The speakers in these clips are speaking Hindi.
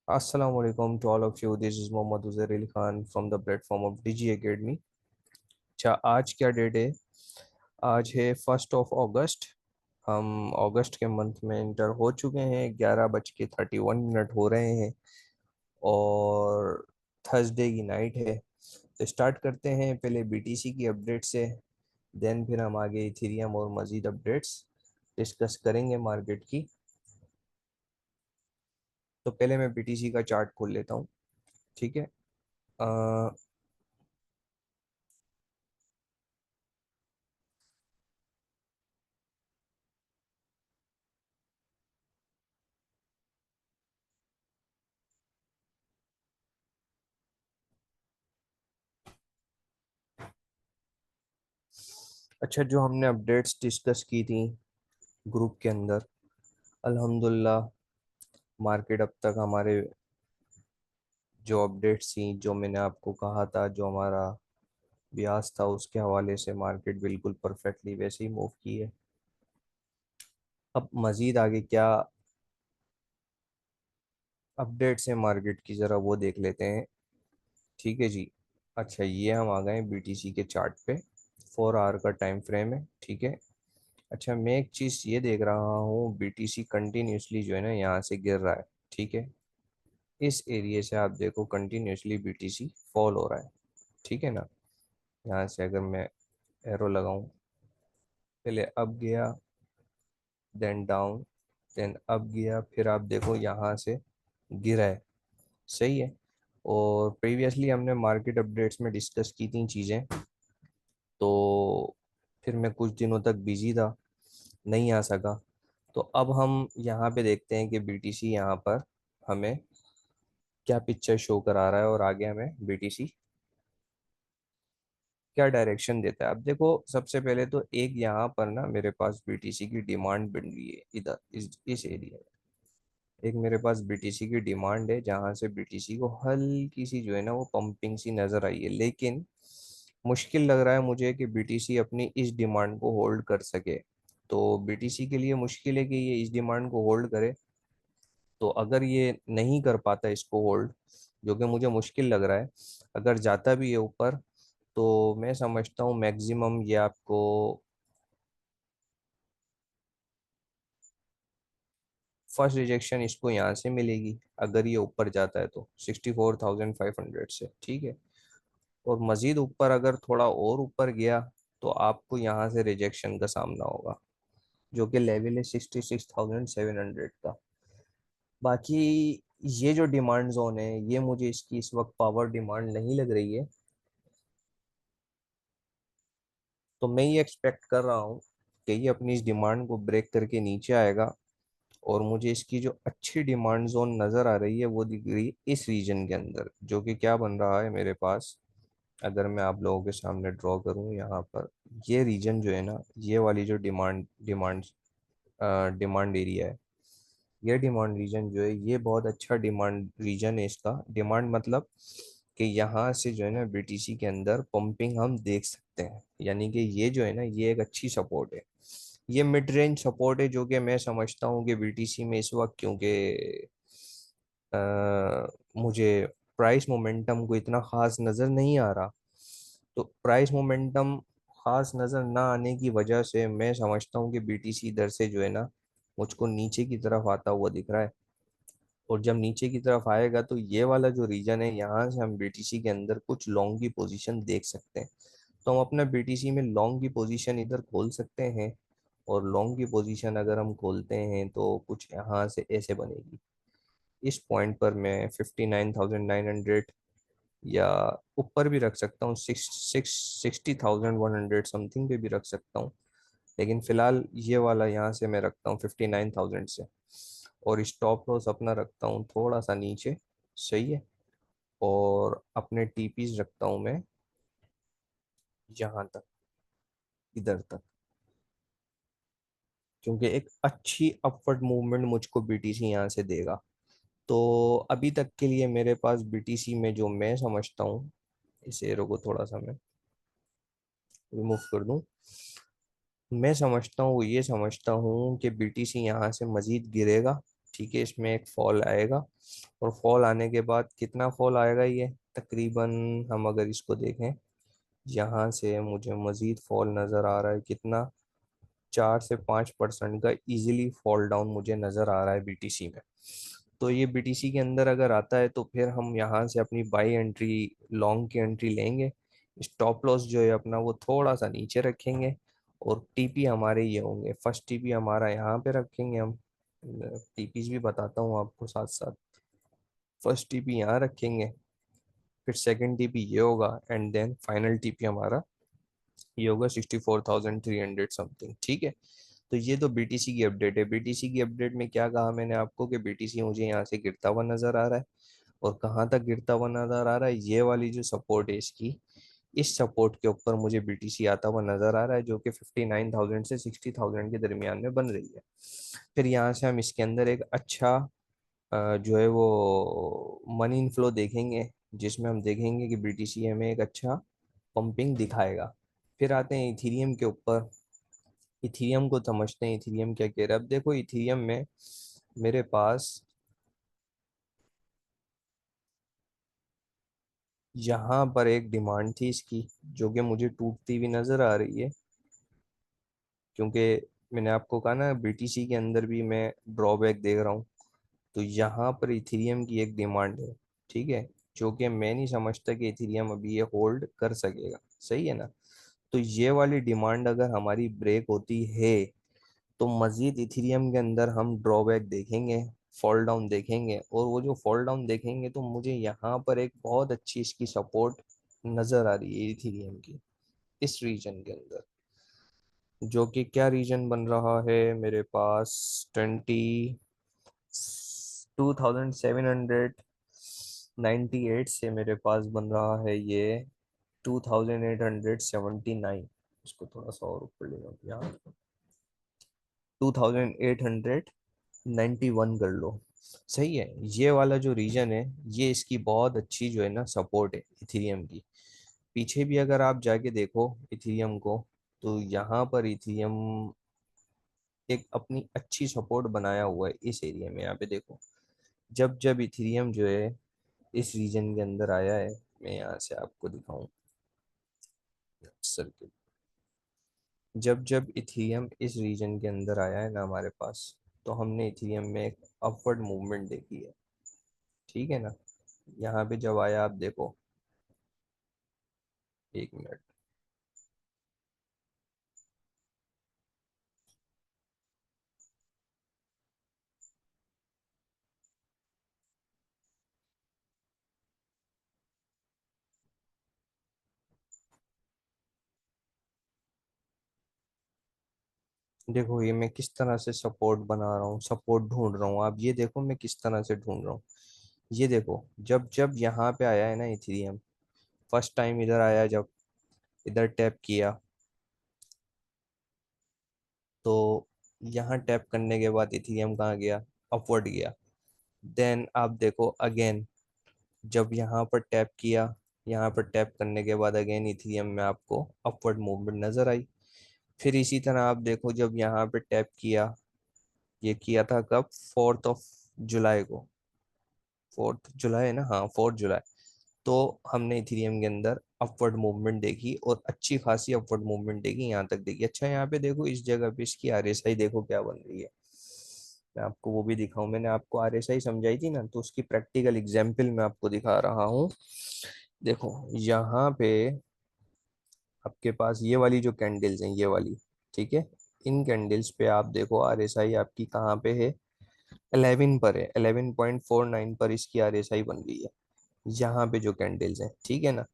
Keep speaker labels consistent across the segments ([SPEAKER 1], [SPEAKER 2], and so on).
[SPEAKER 1] Assalamu alaikum to all of you. This is Mohammad Uzair Ali Khan from the platform of Digi Academy. अच्छा, आज क्या डेट है? आज है 1 ऑगस्ट। हम अगस्त के मंथ में इंटर हो चुके हैं। 11:31 हो रहे हैं और थर्सडे की नाइट है। तो स्टार्ट करते हैं पहले बीटीसी की अपडेट से। देन फिर हम आगे इथेरियम और मजीद अपडेट्स डिस्कस करेंगे मार्केट की। तो पहले मैं बीटीसी का चार्ट खोल लेता हूँ। ठीक है। अच्छा, जो हमने अपडेट्स डिस्कस की थी ग्रुप के अंदर, अल्हम्दुलिल्लाह मार्केट अब तक हमारे जो अपडेट्स थी, जो मैंने आपको कहा था, जो हमारा ब्याज था, उसके हवाले से मार्केट बिल्कुल परफेक्टली वैसे ही मूव की है। अब मज़ीद आगे क्या अपडेट्स हैं मार्केट की, ज़रा वो देख लेते हैं। ठीक है जी। अच्छा, ये हम आ गए बीटीसी के चार्ट पे। 4 आवर का टाइम फ्रेम है। ठीक है। अच्छा, मैं एक चीज़ ये देख रहा हूँ, बीटीसी कंटिन्यूसली जो है ना यहाँ से गिर रहा है। ठीक है। इस एरिया से आप देखो कंटिन्यूसली बीटीसी फॉल हो रहा है। ठीक है ना। यहाँ से अगर मैं एरो लगाऊं, पहले अप गया, देन डाउन, देन अप गया, फिर आप देखो यहाँ से गिरा है। सही है। और प्रीवियसली हमने मार्केट अपडेट्स में डिस्कस की थी चीज़ें। तो फिर मैं कुछ दिनों तक बिजी था, नहीं आ सका। तो अब हम यहाँ पे देखते हैं कि बीटीसी यहाँ पर हमें क्या पिक्चर शो करा रहा है और आगे हमें बीटीसी क्या डायरेक्शन देता है। अब देखो, सबसे पहले तो एक यहाँ पर ना मेरे पास बीटीसी की डिमांड बन रही है, इधर इस एरिया में। एक मेरे पास बीटीसी की डिमांड है जहाँ से बीटीसी को हल्की सी जो है ना वो पंपिंग सी नजर आई है, लेकिन मुश्किल लग रहा है मुझे कि बीटीसी अपनी इस डिमांड को होल्ड कर सके। तो बीटीसी के लिए मुश्किल है कि ये इस डिमांड को होल्ड करे। तो अगर ये नहीं कर पाता इसको होल्ड, जो कि मुझे मुश्किल लग रहा है, अगर जाता भी है ऊपर, तो मैं समझता हूँ मैक्सिमम ये आपको फर्स्ट रिजेक्शन इसको यहाँ से मिलेगी। अगर ये ऊपर जाता है तो 64,500 से। ठीक है। और मजीद ऊपर अगर थोड़ा और ऊपर गया तो आपको यहाँ से रिजेक्शन का सामना होगा, जो कि लेवल है 66,700 का। बाकी ये जो डिमांड जोन है, ये मुझे इसकी इस वक्त पावर डिमांड नहीं लग रही है। तो मैं ये एक्सपेक्ट कर रहा हूँ कि ये अपनी इस डिमांड को ब्रेक करके नीचे आएगा। और मुझे इसकी जो अच्छी डिमांड जोन नज़र आ रही है वो दिख रही है इस रीजन के अंदर, जो कि क्या बन रहा है मेरे पास। अगर मैं आप लोगों के सामने ड्रॉ करूँ यहाँ पर, ये रीजन जो है ना, ये वाली जो डिमांड डिमांड डिमांड एरिया है, ये डिमांड रीजन जो है, ये बहुत अच्छा डिमांड रीजन है। इसका डिमांड मतलब कि यहाँ से जो है ना बीटीसी के अंदर पंपिंग हम देख सकते हैं। यानी कि ये जो है ना, ये एक अच्छी सपोर्ट है। ये मिड रेंज सपोर्ट है, जो कि मैं समझता हूँ कि बीटीसी में इस वक्त, क्योंकि मुझे प्राइस मोमेंटम को इतना खास नज़र नहीं आ रहा। तो प्राइस मोमेंटम खास नज़र ना आने की वजह से मैं समझता हूँ कि बीटीसी इधर से जो है ना मुझको नीचे की तरफ आता हुआ दिख रहा है। और जब नीचे की तरफ आएगा तो ये वाला जो रीजन है, यहाँ से हम बीटीसी के अंदर कुछ लॉन्ग की पोजीशन देख सकते हैं। तो हम अपना बीटीसी में लॉन्ग की पोजीशन इधर खोल सकते हैं। और लॉन्ग की पोजीशन अगर हम खोलते हैं तो कुछ यहाँ से ऐसे बनेगी। इस पॉइंट पर मैं 59,900 या ऊपर भी रख सकता हूँ, 60,100 समथिंग पे भी रख सकता हूँ। लेकिन फिलहाल ये वाला यहाँ से मैं रखता हूँ 59,000 से। और स्टॉप लॉस अपना रखता हूँ थोड़ा सा नीचे। सही है। और अपने टीपीज रखता हूँ मैं यहाँ तक, इधर तक, क्योंकि एक अच्छी अपवर्ड मूवमेंट मुझको बीटीसी यहाँ से देगा। तो अभी तक के लिए मेरे पास बीटीसी में जो मैं समझता हूँ, इस एरो को थोड़ा सा मैं रिमूव कर दूं, मैं समझता हूँ, ये समझता हूँ कि बीटीसी यहाँ से मजीद गिरेगा। ठीक है, इसमें एक फॉल आएगा, और फॉल आने के बाद कितना फॉल आएगा, ये तकरीबन हम अगर इसको देखें, यहाँ से मुझे मजीद फॉल नज़र आ रहा है कितना, 4 से 5% का इजीली फॉल डाउन मुझे नज़र आ रहा है बीटीसी में। तो ये बीटीसी के अंदर अगर आता है तो फिर हम यहाँ से अपनी बाई एंट्री, लॉन्ग की एंट्री लेंगे। स्टॉप लॉस जो है अपना वो थोड़ा सा नीचे रखेंगे, और टीपी हमारे ये होंगे, फर्स्ट टीपी हमारा यहाँ पे रखेंगे हम, टीपीज भी बताता हूँ आपको साथ साथ। फर्स्ट टीपी यहाँ रखेंगे, फिर सेकंड टीपी ये होगा, एंड देन फाइनल टीपी हमारा ये होगा 64,300 समथिंग। ठीक है, तो ये तो बीटीसी की अपडेट है। बीटीसी की अपडेट में क्या कहा मैंने आपको कि बीटीसी मुझे यहाँ से गिरता हुआ नजर आ रहा है, और कहाँ तक गिरता हुआ नजर आ रहा है, ये वाली जो सपोर्ट है इसकी, इस सपोर्ट के ऊपर मुझे बीटीसी आता हुआ नजर आ रहा है, जो कि 59,000 से 60,000 के दरमियान में बन रही है। फिर यहाँ से हम इसके अंदर एक अच्छा जो है वो मनी इनफ्लो देखेंगे, जिसमें हम देखेंगे कि बीटीसी हमें एक अच्छा पंपिंग दिखाएगा। फिर आते हैं इथीरियम के ऊपर। इथीरियम को समझते हैं, इथीरियम क्या कह रहा है। अब देखो इथीरियम में मेरे पास यहाँ पर एक डिमांड थी इसकी, जो कि मुझे टूटती हुई नजर आ रही है, क्योंकि मैंने आपको कहा ना बीटीसी के अंदर भी मैं ड्रॉबैक देख रहा हूँ। तो यहाँ पर इथीरियम की एक डिमांड है, ठीक है, जो कि मैं नहीं समझता कि इथीरियम अभी ये होल्ड कर सकेगा। सही है ना। तो ये वाली डिमांड अगर हमारी ब्रेक होती है, तो मजीद इथेरियम के अंदर हम ड्रॉबैक देखेंगे, फॉल डाउन देखेंगे, और वो जो फॉल डाउन देखेंगे तो मुझे यहाँ पर एक बहुत अच्छी इसकी सपोर्ट नजर आ रही है इथेरियम की, इस रीजन के अंदर, जो कि क्या रीजन बन रहा है मेरे पास, 22,798 से मेरे पास बन रहा है ये 2,879। इसको थोड़ा सा और ऊपर ले लो यहाँ, 2,891 कर लो। सही है, ये वाला जो रीजन है, ये इसकी बहुत अच्छी जो है ना सपोर्ट है इथेरियम की। पीछे भी अगर आप जाके देखो इथेरियम को, तो यहाँ पर इथेरियम एक अपनी अच्छी सपोर्ट बनाया हुआ है इस एरिया में। यहाँ पे देखो, जब जब इथेरियम जो है इस रीजन के अंदर आया है, मैं यहाँ से आपको दिखाऊं सर्किट, जब जब इथेरियम इस रीजन के अंदर आया है ना हमारे पास, तो हमने इथेरियम में एक अपवर्ड मूवमेंट देखी है। ठीक है ना। यहाँ पे जब आया, आप देखो, एक मिनट, देखो ये मैं किस तरह से सपोर्ट बना रहा हूँ, सपोर्ट ढूंढ रहा हूँ। आप ये देखो मैं किस तरह से ढूंढ रहा हूँ। ये देखो, जब जब यहाँ पे आया है ना इथेरियम, फर्स्ट टाइम इधर आया, जब इधर टैप किया, तो यहाँ टैप करने के बाद इथेरियम कहाँ गया, अपवर्ड गया। देन आप देखो अगेन, जब यहाँ पर टैप किया, यहाँ पर टैप करने के बाद अगेन इथेरियम में आपको अपवर्ड मूवमेंट नजर आई। फिर इसी तरह आप देखो, जब यहाँ पे टैप किया, ये किया था कब, 4 जुलाई को, 4 जुलाई है ना, हाँ 4 जुलाई। तो हमने इथेरियम के अंदर अपवर्ड मूवमेंट देखी, और अच्छी खासी अपवर्ड मूवमेंट देखी, यहाँ तक देखी। अच्छा यहाँ पे देखो, इस जगह पे इसकी आरएसआई देखो क्या बन रही है। मैं आपको वो भी दिखाऊं, मैंने आपको आरएसआई समझाई थी ना, तो उसकी प्रैक्टिकल एग्जाम्पल मैं आपको दिखा रहा हूँ। देखो यहाँ पे आपके पास ये वाली जो कैंडल्स हैं, ये वाली, ठीक है, इन कैंडल्स पे आप देखो आरएसआई आपकी कहाँ पे है, 11 पर है, 11.49 पर इसकी आरएसआई बन गई है, यहाँ पे जो कैंडल्स हैं। ठीक है ना।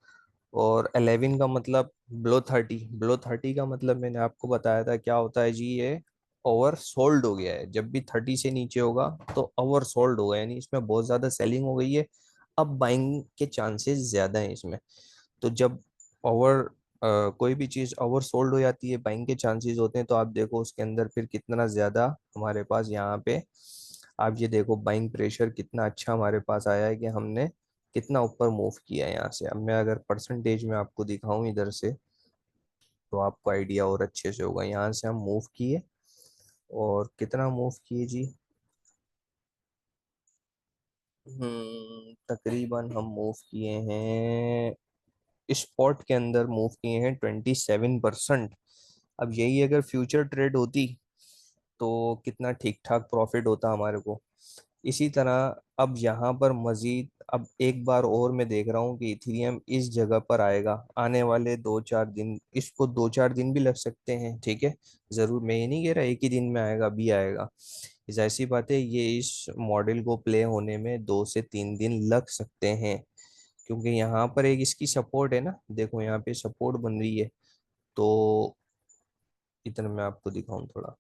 [SPEAKER 1] और 11 का मतलब ब्लो 30, ब्लो 30 का मतलब मैंने आपको बताया था क्या होता है जी, ये ओवर सोल्ड हो गया है। जब भी 30 से नीचे होगा तो ओवर सोल्ड होगा, यानी इसमें बहुत ज्यादा सेलिंग हो गई है, अब बाइंग के चांसेस ज्यादा हैं इसमें। तो जब ओवर कोई भी चीज ओवर सोल्ड हो जाती है, बाइंग के चांसेस होते हैं, तो आप देखो उसके अंदर फिर कितना ज्यादा हमारे पास यहाँ पे, आप ये देखो बाइंग प्रेशर कितना अच्छा हमारे पास आया है कि हमने कितना ऊपर मूव किया है यहाँ से। अब मैं अगर परसेंटेज में आपको दिखाऊं इधर से, तो आपको आइडिया और अच्छे से होगा। यहाँ से हम मूव किए, और कितना मूव किए जी, तकरीबन हम मूव किए हैं, स्पॉट के अंदर मूव किए हैं 27%। अब यही अगर फ्यूचर ट्रेड होती तो कितना ठीक ठाक प्रॉफिट होता हमारे को। इसी तरह अब यहाँ पर मजीद, अब एक बार और मैं देख रहा हूँ कि इथेरियम इस जगह पर आएगा आने वाले 2-4 दिन, इसको 2-4 दिन भी लग सकते हैं, ठीक है। जरूर मैं ये नहीं कह रहा एक ही दिन में आएगा, भी आएगा। ऐसी बात है, ये इस मॉडल को प्ले होने में 2 से 3 दिन लग सकते हैं, क्योंकि यहाँ पर एक इसकी सपोर्ट है ना, देखो यहाँ पे सपोर्ट बन रही है। तो इतना मैं आपको दिखाऊं थोड़ा,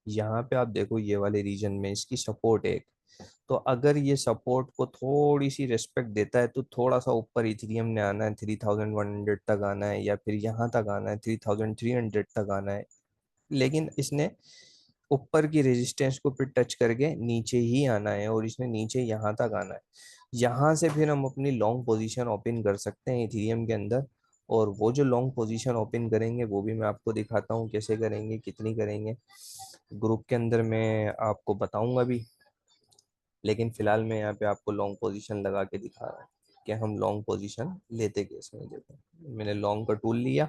[SPEAKER 1] यहाँ पे आप देखो ये वाले रीजन में इसकी सपोर्ट है। तो अगर ये सपोर्ट को थोड़ी सी रिस्पेक्ट देता है तो थोड़ा सा ऊपर इथेरियम ने आना है, 3100 तक आना है, या फिर यहाँ तक आना है, 3300 तक आना है। लेकिन इसने ऊपर की रेजिस्टेंस को फिर टच करके नीचे ही आना है, और इसने नीचे यहाँ तक आना है। यहाँ से फिर हम अपनी लॉन्ग पोजीशन ओपन कर सकते हैं इथेरियम के अंदर। और वो जो लॉन्ग पोजीशन ओपन करेंगे वो भी मैं आपको दिखाता हूँ कैसे करेंगे, कितनी करेंगे, ग्रुप के अंदर मैं आपको बताऊंगा भी। लेकिन फिलहाल मैं यहाँ पे आपको लॉन्ग पोजीशन लगा के दिखा रहा हूँ कि हम लॉन्ग पोजीशन लेते कैसे हैं। देखो मैंने लॉन्ग का टूल लिया,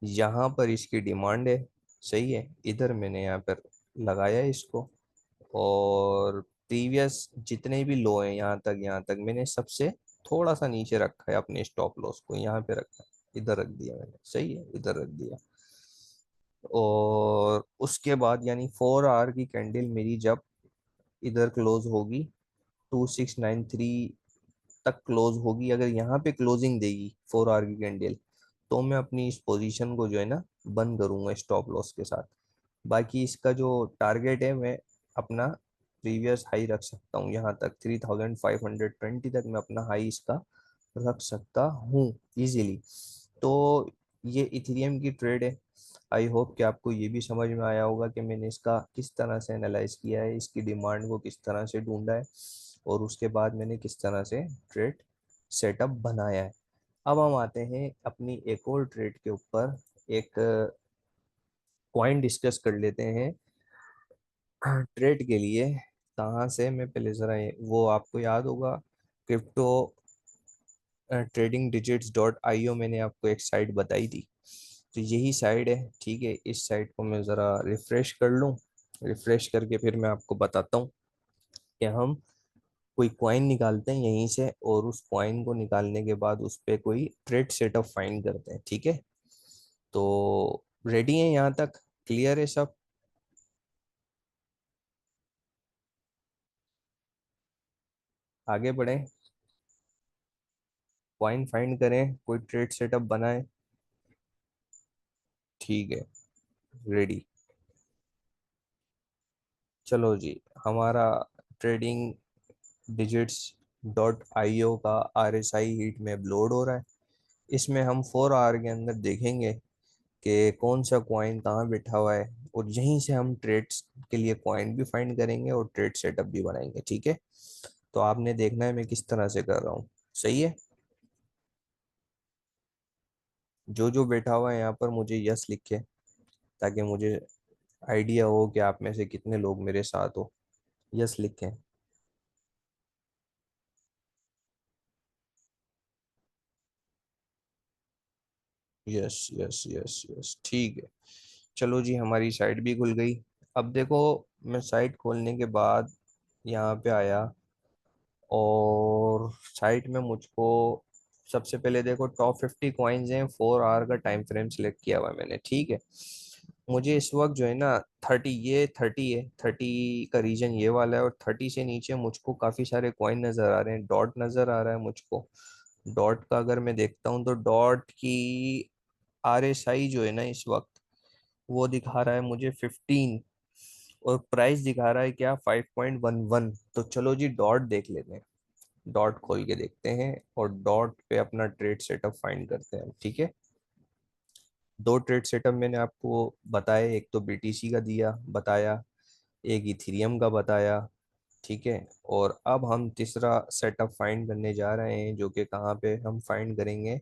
[SPEAKER 1] यहाँ पर इसकी डिमांड है, सही है, इधर मैंने यहाँ पर लगाया इसको। और प्रीवियस जितने भी लो हैं यहाँ तक मैंने सबसे थोड़ा सा नीचे रखा है, अपने स्टॉप लॉस को यहाँ पे रखा है, इधर रख दिया मैंने, सही है, इधर रख दिया। और उसके बाद यानी 4 आवर की कैंडल मेरी जब इधर क्लोज होगी, 2693 तक क्लोज होगी, अगर यहाँ पे क्लोजिंग देगी 4 आवर की कैंडल, तो मैं अपनी इस पोजीशन को जो है ना बंद करूंगा स्टॉप लॉस के साथ। बाकी इसका जो टारगेट है, मैं अपना प्रीवियस हाई रख सकता हूँ, यहाँ तक 3520 तक मैं अपना हाई इसका रख सकता हूँ इजीली। तो ये इथेरियम की ट्रेड है। आई होप कि आपको ये भी समझ में आया होगा कि मैंने इसका किस तरह से एनालाइज किया है, इसकी डिमांड को किस तरह से ढूंढा है, और उसके बाद मैंने किस तरह से ट्रेड सेटअप बनाया है। अब हम आते हैं अपनी एक और ट्रेड के ऊपर, एक पॉइंट डिस्कस कर लेते हैं ट्रेड के लिए। कहाँ से, मैं पहले जरा वो आपको याद होगा, crypto trading digits dot I O, मैंने आपको एक साइट बताई थी। तो यही साइट है, ठीक है। इस साइट को मैं ज़रा रिफ्रेश कर लूँ, रिफ्रेश करके फिर मैं आपको बताता हूँ कि हम कोई कॉइन निकालते हैं यहीं से, और उस कॉइन को निकालने के बाद उस पर कोई ट्रेड सेटअप फाइंड करते हैं, ठीक है। तो रेडी है यहाँ तक, क्लियर है सब? आगे बढ़ें, कॉइन फाइंड करें, कोई ट्रेड सेटअप बनाएं। ठीक है, रेडी। चलो जी, हमारा ट्रेडिंग डिजिट्स डॉट आई ओ का आर एस आई हीट में अपलोड हो रहा है। इसमें हम 4 आवर के अंदर देखेंगे कि कौन सा कॉइन कहाँ बैठा हुआ है, और यहीं से हम ट्रेड्स के लिए कॉइन भी फाइंड करेंगे और ट्रेड सेटअप भी बनाएंगे, ठीक है। तो आपने देखना है मैं किस तरह से कर रहा हूँ, सही है। जो जो बैठा हुआ है यहाँ पर मुझे यस लिखे, ताकि मुझे आइडिया हो कि आप में से कितने लोग मेरे साथ हो। यस लिखें। यस यस यस यस, ठीक है। चलो जी, हमारी साइट भी खुल गई। अब देखो, मैं साइट खोलने के बाद यहाँ पे आया, और साइट में मुझको सबसे पहले देखो टॉप 50 कॉइन्स हैं, 4 आवर का टाइम फ्रेम सिलेक्ट किया हुआ है मैंने, ठीक है। मुझे इस वक्त जो है ना 30, ये 30 है, 30 का रीजन ये वाला है, और 30 से नीचे मुझको काफी सारे कॉइन नजर आ रहे हैं, डॉट नजर आ रहा है मुझको। डॉट का अगर मैं देखता हूँ तो डॉट की आर एस आई जो है ना इस वक्त, वो दिखा रहा है मुझे 15, और प्राइस दिखा रहा है क्या, 5.11। तो चलो जी डॉट देख लेते हैं, डॉट खोल के देखते हैं, और डॉट पे अपना ट्रेड सेटअप फाइंड करते हैं, ठीक है। दो ट्रेड सेटअप मैंने आपको बताए, एक तो बीटीसी का दिया बताया, एक इथेरियम का बताया, ठीक है। और अब हम तीसरा सेटअप फाइंड करने जा रहे हैं, जो कि कहाँ पे हम फाइंड करेंगे,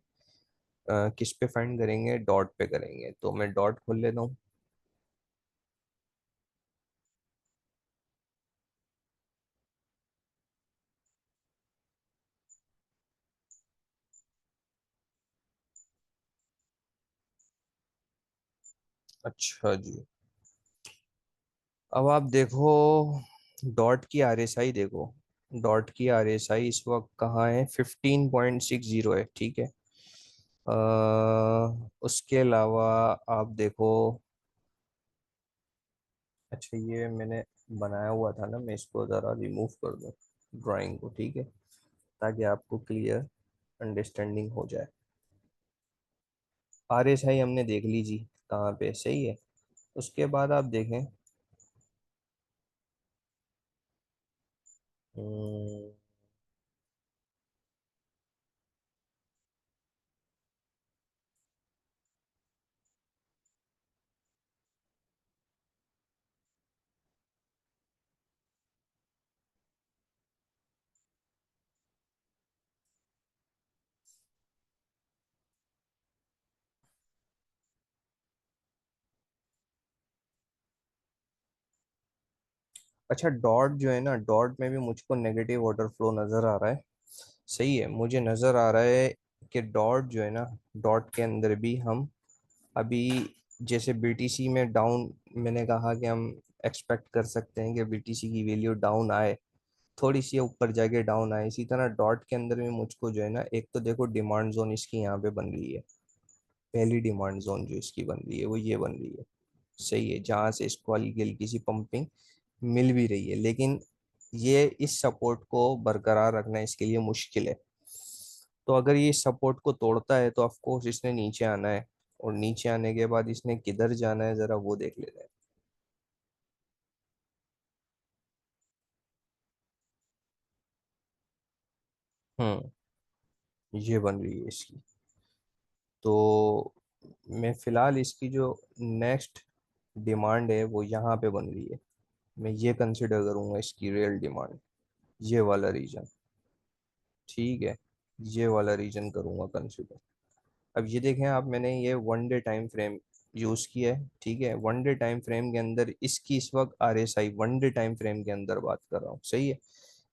[SPEAKER 1] किस पे फाइंड करेंगे, डॉट पे करेंगे। तो मैं डॉट खोल लेता हूँ। अच्छा जी। अब आप देखो, डॉट की आरएसआई देखो। डॉट की आरएसआई इस वक्त कहाँ है? 15.60 है, ठीक है। उसके अलावा आप देखो। अच्छा, ये मैंने बनाया हुआ था ना, मैं इसको ज़रा रिमूव कर दूँ ड्राइंग को, ठीक है, ताकि आपको क्लियर अंडरस्टैंडिंग हो जाए। आरएसआई हमने देख ली जी, कहाँ पे सही है। उसके बाद आप देखें। हम्म, अच्छा, डॉट जो है ना, डॉट में भी मुझको नेगेटिव ऑर्डर फ्लो नज़र आ रहा है। सही है, मुझे नज़र आ रहा है कि डॉट जो है ना, डॉट के अंदर भी हम अभी, जैसे बीटीसी में डाउन, मैंने कहा कि हम एक्सपेक्ट कर सकते हैं कि बीटीसी की वैल्यू डाउन आए, थोड़ी सी ऊपर जाके डाउन आए। इसी तरह डॉट के अंदर भी मुझको जो है ना, एक तो देखो डिमांड जोन इसकी यहाँ पे बन रही है। पहली डिमांड जोन जो इसकी बन रही है वो ये बन रही है। सही है, जहाँ से इसको हल्की हल्की सी पंपिंग मिल भी रही है, लेकिन ये इस सपोर्ट को बरकरार रखना इसके लिए मुश्किल है। तो अगर ये सपोर्ट को तोड़ता है तो ऑफ कोर्स इसने नीचे आना है, और नीचे आने के बाद इसने किधर जाना है जरा वो देख लेते हैं। हम्म, ये बन रही है इसकी। तो मैं फिलहाल इसकी जो नेक्स्ट डिमांड है वो यहाँ पे बन रही है। मैं ये कंसिडर करूंगा इसकी रियल डिमांड, ये वाला रीजन, ठीक है। ये वाला रीजन करूंगा कंसिडर। अब ये देखें आप, मैंने ये one day time frame use किया है, ठीक है। वन डे टाइम फ्रेम के अंदर इसकी इस वक्त RSI, one day time frame के अंदर बात कर रहा हूँ, सही है।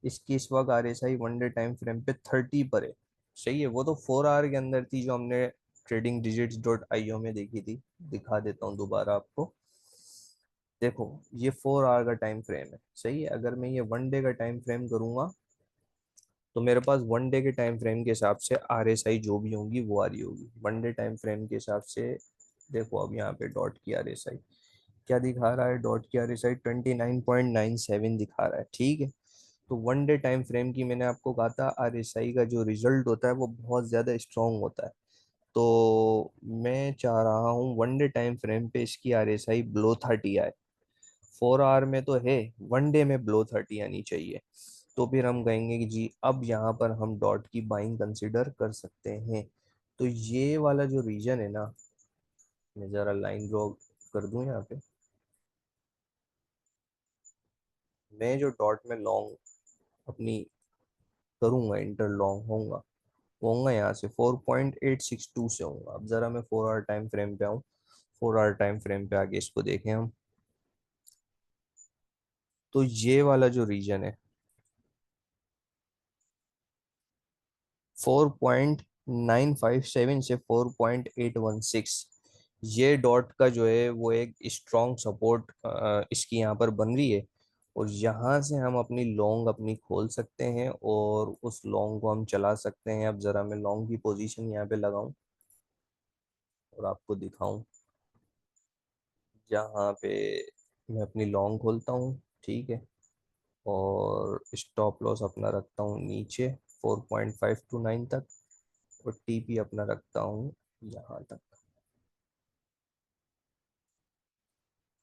[SPEAKER 1] इसकी इस वक्त RSI one day time frame पे 30 पर है। सही है, वो तो 4 आवर के अंदर थी जो हमने ट्रेडिंग डिजिट्स डॉट आईओ में देखी थी। दिखा देता हूँ दोबारा आपको। देखो, ये 4 आवर का टाइम फ्रेम है, सही है। अगर मैं ये वन डे का टाइम फ्रेम करूंगा तो मेरे पास वन डे के टाइम फ्रेम के हिसाब से आरएसआई जो भी होगी वो आ रही होगी वन डे टाइम फ्रेम के हिसाब से। देखो अब यहाँ पे डॉट की आरएसआई क्या दिखा रहा है? डॉट की आरएसआई 29.97 दिखा रहा है, ठीक है। तो वन डे टाइम फ्रेम की मैंने आपको कहा था, आरएसआई का जो रिजल्ट होता है वो बहुत ज़्यादा स्ट्रॉन्ग होता है। तो मैं चाह रहा हूँ वन डे टाइम फ्रेम पे इसकी आरएसआई बिलो 30 आए। 4 आवर में तो है, वन डे में बिलो 30 आनी चाहिए। तो फिर हम कहेंगे कि जी अब यहाँ पर हम डॉट की बाइंग कंसिडर कर सकते हैं। तो ये वाला जो रीजन है ना, मैं ज़रा लाइन ड्रॉ कर दूं यहाँ पे। मैं जो डॉट में लॉन्ग अपनी करूंगा, इंटर लॉन्ग होऊंगा, वो होऊंगा यहाँ से 4.862 से होऊंगा। अब ज़रा मैं 4 आवर टाइम फ्रेम पे आऊँ। 4 आवर टाइम फ्रेम पे आगे इसको देखें हम। तो ये वाला जो रीजन है 4.957 से 4.816, ये डॉट का जो है वो एक स्ट्रॉन्ग सपोर्ट इसकी यहाँ पर बन रही है। और यहाँ से हम अपनी लॉन्ग अपनी खोल सकते हैं और उस लॉन्ग को हम चला सकते हैं। अब ज़रा मैं लॉन्ग की पोजीशन यहाँ पे लगाऊं और आपको दिखाऊं। यहाँ पे मैं अपनी लॉन्ग खोलता हूँ, ठीक है। और स्टॉप लॉस अपना रखता हूँ नीचे 4.529 तक, और टीपी अपना रखता हूँ यहाँ तक।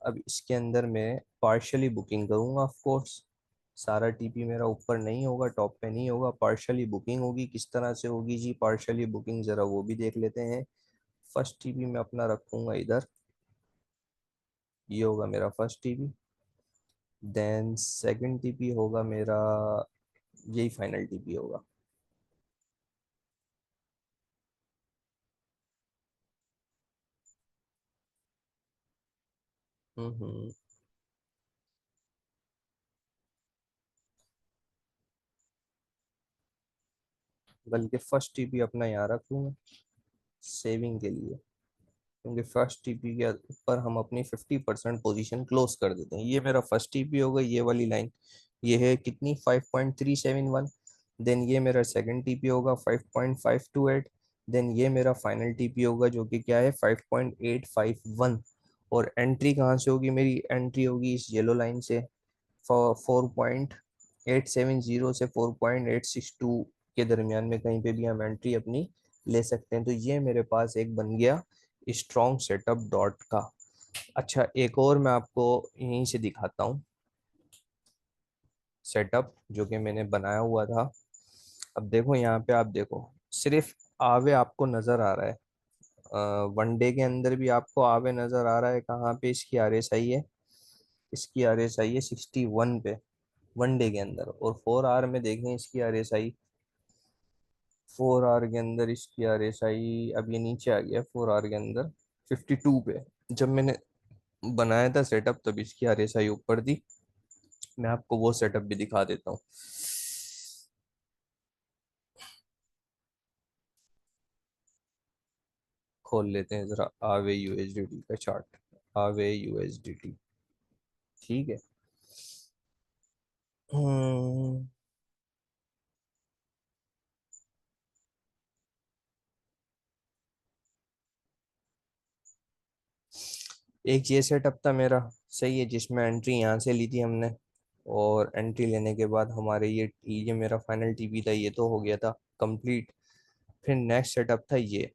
[SPEAKER 1] अब इसके अंदर मैं पार्शली बुकिंग करूंगा ऑफ कोर्स। सारा टीपी मेरा ऊपर नहीं होगा, टॉप पे नहीं होगा, पार्शली बुकिंग होगी। किस तरह से होगी जी पार्शली बुकिंग, जरा वो भी देख लेते हैं। फर्स्ट टीपी मैं अपना रखूंगा इधर, ये होगा मेरा first TP. Then second TP होगा मेरा, यही फाइनल टीपी होगा। हम्म। बल्कि फर्स्ट टीपी अपना यहाँ रख लूंगा सेविंग के लिए। क्योंकि फर्स्ट टीपी के ऊपर हम अपनी 50% पोजीशन क्लोज कर देते हैं। ये मेरा फर्स्ट टीपी होगा, ये वाली लाइन, ये है कितनी 5.371। देन ये मेरा सेकंड टीपी होगा 5.528। देन ये मेरा फाइनल टीपी होगा जो कि क्या है 5.851। और एंट्री कहाँ से होगी, मेरी एंट्री होगी इस येलो लाइन से, 4.870 से 4.862 के दरमियान में कहीं पे भी हम एंट्री अपनी ले सकते हैं। तो ये मेरे पास एक बन गया स्ट्रॉन्ग सेटअप डॉट का। अच्छा, एक और मैं आपको यहीं से दिखाता हूँ सेटअप जो कि मैंने बनाया हुआ था। अब देखो यहाँ पे, आप देखो सिर्फ आवे आपको नजर आ रहा है। वनडे के अंदर भी आपको आवे नजर आ रहा है। कहाँ पे इसकी आरएसआई है, इसकी आरएसआई है 61 पे वनडे के अंदर। और 4 आवर में देखें इसकी आरएसआई, 4 आवर के अंदर इसकी आरएसआई, अब ये नीचे आ गया 4 आवर के अंदर 52 पे। जब मैंने बनाया था सेटअप तब इसकी आरएसआई ऊपर थी। मैं आपको वो सेटअप भी दिखा देता हूँ। खोल लेते हैं जरा आवे यूएसडीटी का चार्ट, आवे यूएसडीटी। ठीक है। हम्म, एक ये सेटअप था मेरा, सही है, जिसमें एंट्री यहाँ से ली थी हमने। और एंट्री लेने के बाद हमारे ये मेरा फाइनल टीपी था, ये तो हो गया था कंप्लीट। फिर नेक्स्ट सेटअप था ये।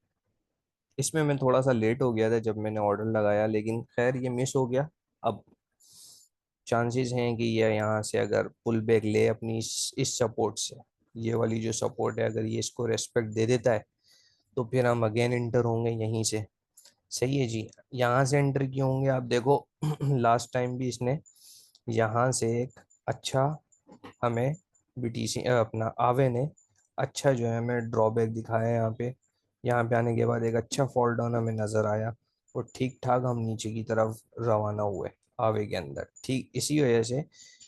[SPEAKER 1] इसमें मैं थोड़ा सा लेट हो गया था जब मैंने ऑर्डर लगाया, लेकिन खैर ये मिस हो गया। अब चांसेस हैं कि ये यहाँ से अगर पुल बैक ले अपनी इस सपोर्ट से, ये वाली जो सपोर्ट है, अगर ये इसको रेस्पेक्ट दे देता है तो फिर हम अगेन इंटर होंगे यहीं से। सही है जी। यहाँ से एंटर किए होंगे आप देखो। लास्ट टाइम भी इसने यहाँ से एक अच्छा हमें बीटीसी अपना आवे ने अच्छा जो है हमें ड्रॉबैक दिखाया है यहाँ पे। यहाँ पे आने के बाद एक अच्छा फॉल डाउन हमें नजर आया और ठीक ठाक हम नीचे की तरफ रवाना हुए आवे के अंदर। ठीक इसी वजह से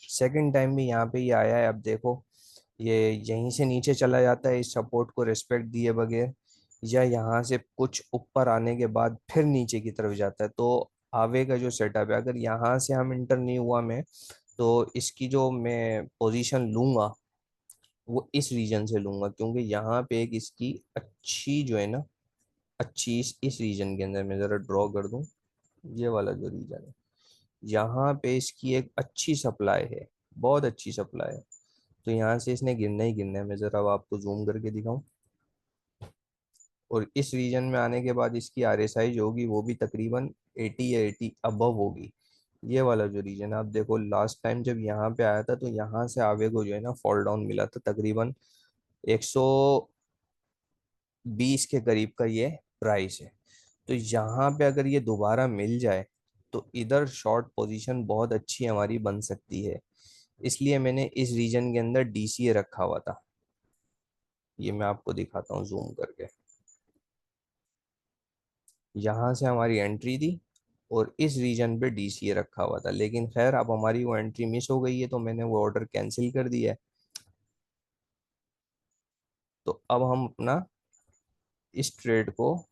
[SPEAKER 1] सेकंड टाइम भी यहाँ पे ही आया है। अब देखो ये यहीं से नीचे चला जाता है इस सपोर्ट को रिस्पेक्ट दिए बगैर, या यहाँ से कुछ ऊपर आने के बाद फिर नीचे की तरफ जाता है। तो आवे का जो सेटअप है, अगर यहाँ से हम इंटर नहीं हुआ मैं, तो इसकी जो मैं पोजीशन लूंगा वो इस रीजन से लूंगा, क्योंकि यहाँ पे एक इसकी अच्छी जो है ना, अच्छी इस रीजन के अंदर मैं जरा ड्रॉ कर दूं, ये वाला जो रीजन है, यहाँ पे इसकी एक अच्छी सप्लाई है, बहुत अच्छी सप्लाई है। तो यहाँ से इसने गिरना ही गिरना है। मैं जरा अब आपको जूम करके दिखाऊं। और इस रीजन में आने के बाद इसकी आरएसआई जो होगी वो भी तकरीबन 80 या 80 अबव होगी। ये वाला जो रीजन है, आप देखो लास्ट टाइम जब यहाँ पे आया था तो यहाँ से आगे को जो है ना फॉल डाउन मिला था, तकरीबन 120 के करीब का ये प्राइस है। तो यहाँ पे अगर ये दोबारा मिल जाए तो इधर शॉर्ट पोजीशन बहुत अच्छी हमारी बन सकती है। इसलिए मैंने इस रीजन के अंदर डीसीए रखा हुआ था। ये मैं आपको दिखाता हूँ जूम करके। यहाँ से हमारी एंट्री थी और इस रीजन पे डीसीए रखा हुआ था, लेकिन खैर अब हमारी वो एंट्री मिस हो गई है तो मैंने वो ऑर्डर कैंसिल कर दिया है। तो अब हम अपना इस ट्रेड को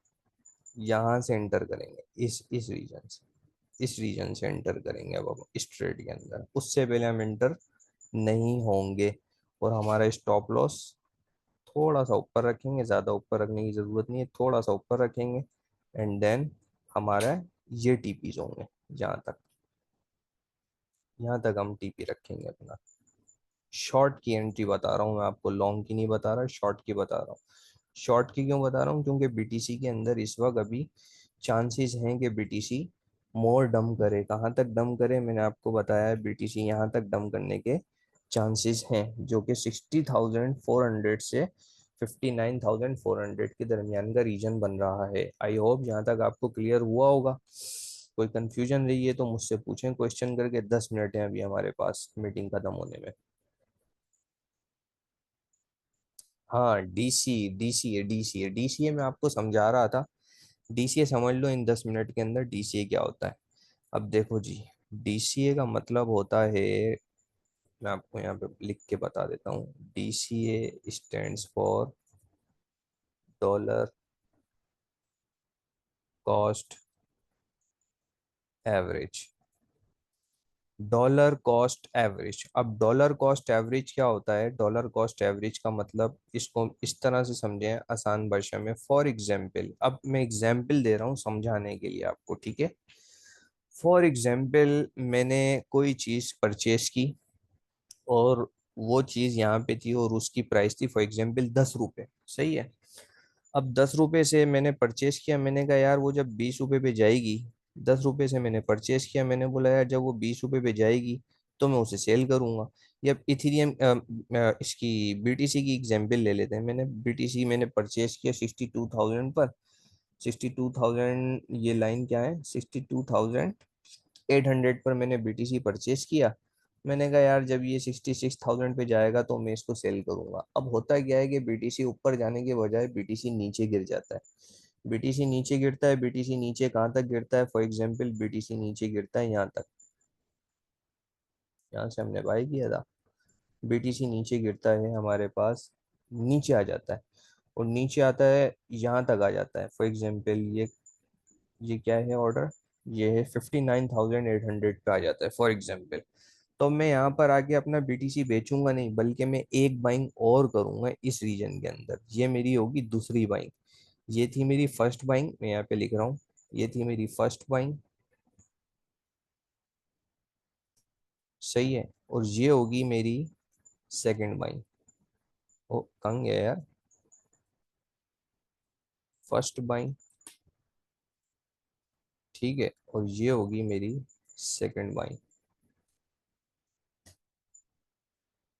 [SPEAKER 1] यहाँ से एंटर करेंगे, इस रीजन से, इस रीजन से एंटर करेंगे अब हम इस ट्रेड के अंदर। उससे पहले हम एंटर नहीं होंगे। और हमारा स्टॉप लॉस थोड़ा सा ऊपर रखेंगे, ज़्यादा ऊपर रखने की ज़रूरत नहीं है, थोड़ा सा ऊपर रखेंगे। एंड देन हमारा ये टीपीज होंगे जहाँ तक, यहाँ तक हम टीपी रखेंगे अपना। शॉर्ट की एंट्री बता रहा हूँ मैं आपको, लॉन्ग की नहीं बता रहा, शॉर्ट की बता रहा हूँ। शॉर्ट की क्यों बता रहा हूँ, क्योंकि बीटीसी के अंदर इस वक्त अभी चांसेस हैं कि बीटीसी मोर डम करे। कहाँ तक डम करे मैंने आपको बताया है, बीटीसी यहाँ तक डम करने के चांसेस हैं, जो कि 60,400 से 59,400 के दरमियान का रीजन बन रहा है। आई होप यहाँ तक आपको क्लियर हुआ होगा। कोई कंफ्यूजन रही है तो मुझसे पूछें क्वेश्चन करके। 10 मिनट है अभी हमारे पास मीटिंग खत्म होने में। हाँ, डीसीए मैं आपको समझा रहा था। डीसीए समझ लो इन 10 मिनट के अंदर डीसीए क्या होता है। अब देखो जी, डीसीए का मतलब होता है, मैं आपको यहाँ पे लिख के बता देता हूँ। DCA stands for dollar cost average, dollar cost average. अब डॉलर कॉस्ट एवरेज क्या होता है? डॉलर कॉस्ट एवरेज का मतलब, इसको इस तरह से समझें आसान भाषा में। फॉर एग्जाम्पल, अब मैं एग्जाम्पल दे रहा हूँ समझाने के लिए आपको, ठीक है। फॉर एग्जाम्पल, मैंने कोई चीज़ परचेज की और वो चीज़ यहाँ पे थी और उसकी प्राइस थी फॉर एग्जाम्पल 10 रुपये, सही है। अब 10 रुपये से मैंने परचेज किया, मैंने कहा यार वो जब 20 रुपये पे जाएगी, 10 रुपये से मैंने परचेज किया, मैंने बोला यार जब वो 20 रुपये पे जाएगी तो मैं उसे सेल करूंगा। या इथेरियम, इसकी बीटीसी की एग्जांपल ले लेते हैं। मैंने बीटीसी मैंने परचेज किया 62,000 पर। 62,000, ये लाइन क्या है, 62,800 पर मैंने बीटीसी परचेज किया। मैंने कहा यार जब ये 66,000 पे जाएगा तो मैं इसको सेल करूंगा। अब होता क्या है कि बीटीसी ऊपर जाने के बजाय बीटीसी नीचे गिर जाता है। बीटीसी नीचे गिरता है, बीटीसी नीचे कहाँ तक गिरता है? फॉर एग्जांपल बीटीसी नीचे गिरता है यहाँ तक, यहाँ से हमने बाय किया था। बीटीसी नीचे गिरता है हमारे पास, नीचे आ जाता है, और नीचे आता है यहाँ तक आ जाता है। फॉर एग्जांपल ये क्या है ऑर्डर, ये है 59,800 पे आ जाता है फॉर एग्जांपल। तो मैं यहाँ पर आके अपना बीटीसी बेचूंगा नहीं, बल्कि मैं एक बाइंग और करूंगा इस रीजन के अंदर। ये मेरी होगी दूसरी बाइंग। ये थी मेरी फर्स्ट बाइंग, मैं यहाँ पे लिख रहा हूँ, ये थी मेरी फर्स्ट बाइंग, सही है। और ये होगी मेरी सेकंड बाइंग। ओ कहाँ गया यार, फर्स्ट बाइंग, ठीक है, और ये होगी मेरी सेकंड बाइंग।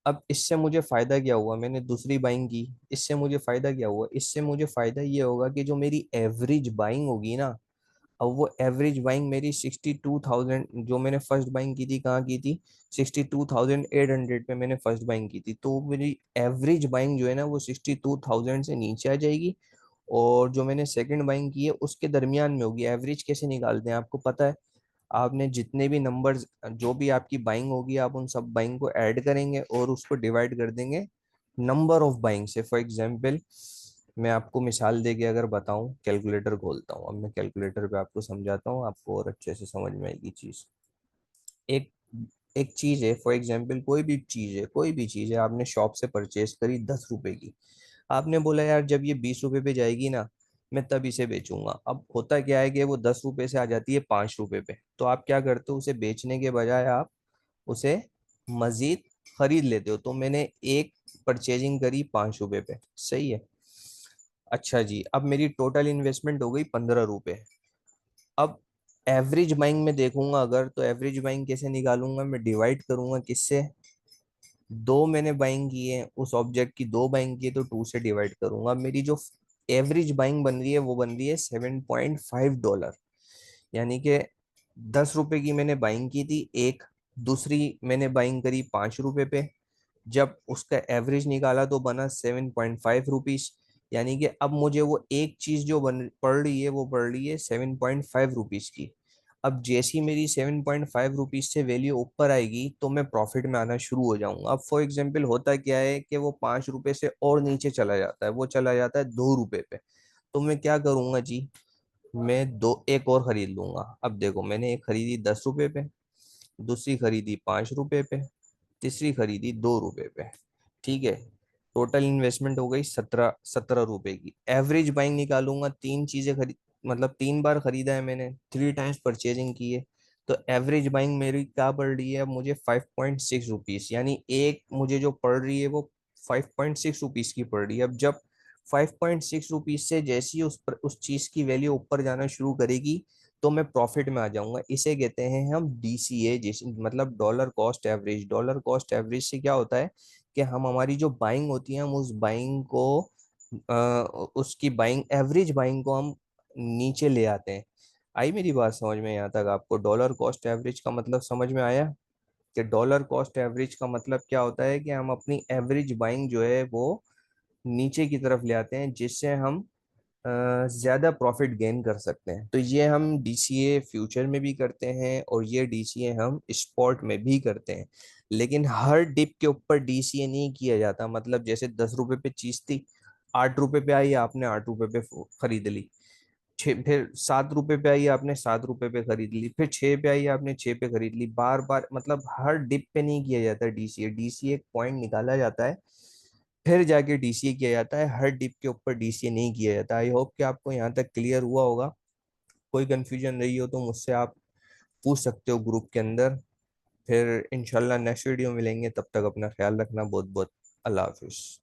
[SPEAKER 1] अब इससे मुझे फायदा क्या हुआ? मैंने दूसरी बाइंग की, इससे मुझे फायदा क्या हुआ? इससे मुझे फायदा ये होगा कि जो मेरी एवरेज बाइंग होगी ना, अब वो एवरेज बाइंग मेरी 62,000, जो मैंने फर्स्ट बाइंग की थी कहाँ की थी, 62,800 पे मैंने फर्स्ट बाइंग की थी, तो मेरी एवरेज बाइंग जो है ना वो 62,000 से नीचे आ जाएगी। और जो मैंने सेकंड बाइंग की है उसके दरमियान में होगी। एवरेज कैसे निकालते हैं आपको पता है? आपने जितने भी नंबर्स, जो भी आपकी बाइंग होगी, आप उन सब बाइंग को ऐड करेंगे और उसको डिवाइड कर देंगे नंबर ऑफ बाइंग से। फॉर एग्जांपल, मैं आपको मिसाल देके अगर बताऊं, कैलकुलेटर खोलता हूं, अब मैं कैलकुलेटर पे आपको समझाता हूं, आपको और अच्छे से समझ में आएगी चीज। एक एक चीज है, फॉर एग्जांपल कोई भी चीज है, कोई भी चीज है, आपने शॉप से परचेज करी 10 रुपए की। आपने बोला यार जब ये 20 रुपए पे जाएगी ना, मैं तब इसे बेचूंगा। अब होता क्या है कि वो 10 रुपए से आ जाती है 5 रुपए पे, तो आप क्या करते हो? उसे बेचने के बजाय आप उसे मजीद खरीद लेते हो। तो मैंने एक परचेजिंग करी 5 रुपए पे, सही है। अच्छा जी, अब मेरी टोटल इन्वेस्टमेंट हो गई 15 रुपए। अब एवरेज बाइंग में देखूंगा अगर, तो एवरेज बाइंग कैसे निकालूंगा? मैं डिवाइड करूंगा किससे? दो मैंने बाइंग की है, उस ऑब्जेक्ट की दो बाइंग की है, तो 2 से डिवाइड करूंगा। मेरी जो एवरेज बाइंग बन रही है वो बन रही है $7.5। यानी कि 10 रुपए की मैंने बाइंग की थी एक, दूसरी मैंने बाइंग करी 5 रुपए पे। जब उसका एवरेज निकाला तो बना 7.5 रुपीज। यानी कि अब मुझे वो एक चीज जो बन पड़ रही है वो पड़ रही है 7.5 रुपीज की। अब जैसी मेरी 7.5 रुपीज से वैल्यू ऊपर आएगी तो मैं प्रॉफिट में आना शुरू हो जाऊंगा। अब फॉर एग्जाम्पल होता क्या है कि वो 5 रुपए से और नीचे चला जाता है, वो चला जाता है 2 रुपए पे। तो मैं क्या करूंगा जी, मैं दो एक और खरीद लूंगा। अब देखो, मैंने एक खरीदी 10 रुपए पे, दूसरी खरीदी 5 रुपए पे, तीसरी खरीदी 2 रुपए पे, ठीक है। टोटल इन्वेस्टमेंट हो गई 17 17 रुपए की। एवरेज बाइंग निकालूंगा, तीन चीजें खरीद, मतलब 3 बार खरीदा है मैंने, 3 टाइम्स परचेजिंग की है। तो एवरेज बाइंग मेरी क्या पड़ रही है अब मुझे? 5.6 रुपीज। यानी एक मुझे जो पड़ रही है वो 5.6 रुपीज की पड़ रही है। अब जब 5.6 रुपीज से जैसी उस चीज की वैल्यू ऊपर जाना शुरू करेगी तो मैं प्रॉफिट में आ जाऊंगा। इसे कहते हैं हम डीसीए, जिस मतलब dollar cost average. Dollar cost average से क्या होता है कि हम हमारी जो बाइंग होती है हम उस बाइंग को, अ, उसकी बाइंग, एवरेज बाइंग को हम नीचे ले आते हैं। आई मेरी बात समझ में? यहाँ तक आपको डॉलर कॉस्ट एवरेज का मतलब समझ में आया? कि डॉलर कॉस्ट एवरेज का मतलब क्या होता है कि हम अपनी एवरेज बाइंग जो है वो नीचे की तरफ ले आते हैं, जिससे हम ज्यादा प्रॉफिट गेन कर सकते हैं। तो ये हम डीसीए फ्यूचर में भी करते हैं और ये डीसीए हम स्पॉट में भी करते हैं। लेकिन हर डिप के ऊपर डीसीए नहीं किया जाता। मतलब जैसे 10 रुपए पे चीज थी, 8 रुपए पे आई, आपने 8 रुपए पे खरीद ली, फिर 7 रुपए पे आई, आपने 7 रुपए पे खरीद ली, फिर 6 पे आई, आपने 6 पे खरीद ली। बार बार मतलब हर डिप पे नहीं किया जाता डीसीए। डीसीए एक पॉइंट निकाला जाता है, फिर जाके डीसीए किया जाता है। हर डिप के ऊपर डीसीए नहीं किया जाता। आई होप कि आपको यहाँ तक क्लियर हुआ होगा। कोई कंफ्यूजन रही हो तो मुझसे आप पूछ सकते हो ग्रुप के अंदर। फिर इंशाल्लाह नेक्स्ट वीडियो मिलेंगे, तब तक अपना ख्याल रखना। बहुत बहुत अल्लाह हाफिज।